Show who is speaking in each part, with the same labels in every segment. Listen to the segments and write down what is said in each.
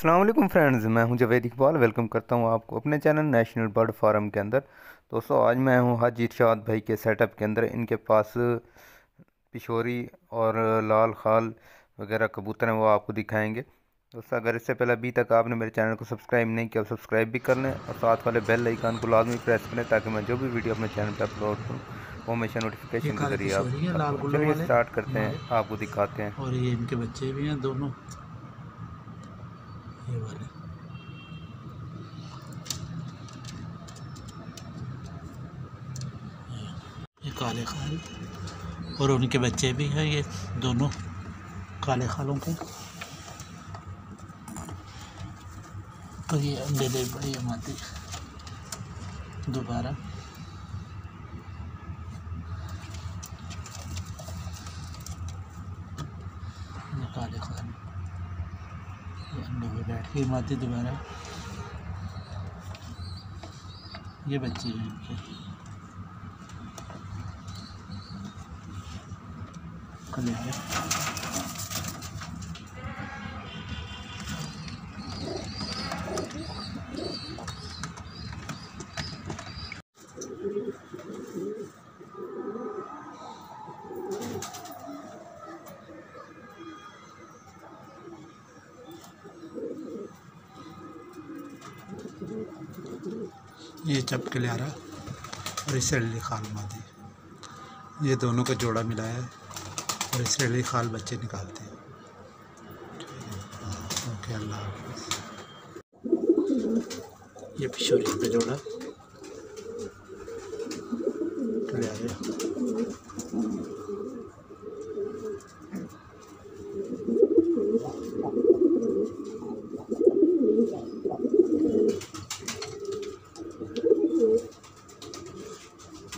Speaker 1: अस्सलाम वालेकुम फ्रेंड्स, मैं हूं जवेद इकबाल। वेलकम करता हूं आपको अपने चैनल नेशनल बर्ड फार्म के अंदर। दोस्तों, आज मैं हूं हाजी इरशाद भाई के सेटअप के अंदर। इनके पास पिशोरी और लाल खाल वगैरह कबूतर हैं, वो आपको दिखाएंगे। दोस्तों, अगर इससे पहले अभी तक आपने मेरे चैनल को सब्सक्राइब नहीं किया, सब्सक्राइब भी कर लें और साथ वाले बेल आइकन को लाजमी प्रेस करें ताकि मैं जो भी वीडियो अपने चैनल पर अपलोड करूँ वो हमेशा
Speaker 2: ये
Speaker 1: नोटिफिकेशन के
Speaker 2: काले
Speaker 1: ज़रिए आप
Speaker 2: पिशोरी है
Speaker 1: तक
Speaker 2: लाल
Speaker 1: पहुँचे।
Speaker 2: गुल्लों
Speaker 1: चलिए
Speaker 2: वाले
Speaker 1: स्टार्ट करते हैं,
Speaker 2: हमारे।
Speaker 1: आपको दिखाते हैं।
Speaker 2: और ये इनके बच्चे भी हैं दोनों, ये वाले। ये काले खाल और उनके बच्चे भी हैं, ये दोनों काले खालों के। तो ये अंडे दे पड़ी है माती दोबारा। ये काले खाल, ये अंडे पे बैठ के माती दोबारा। ये बच्चे हैं इनके कले हैं। ये चपके ले आ रहा और इस रेली खाल मादी, ये दोनों का जोड़ा मिलाया है और इस रेली खाल बच्चे निकालते हैं। ओके, अल्लाह हाफ़िज़। ये पिशोरी का जोड़ा ले आ रहा।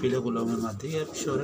Speaker 2: पीले गुलाब में मादी है पिशोर।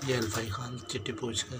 Speaker 2: ये अल्फाई खाल चिट्टी पूछ का।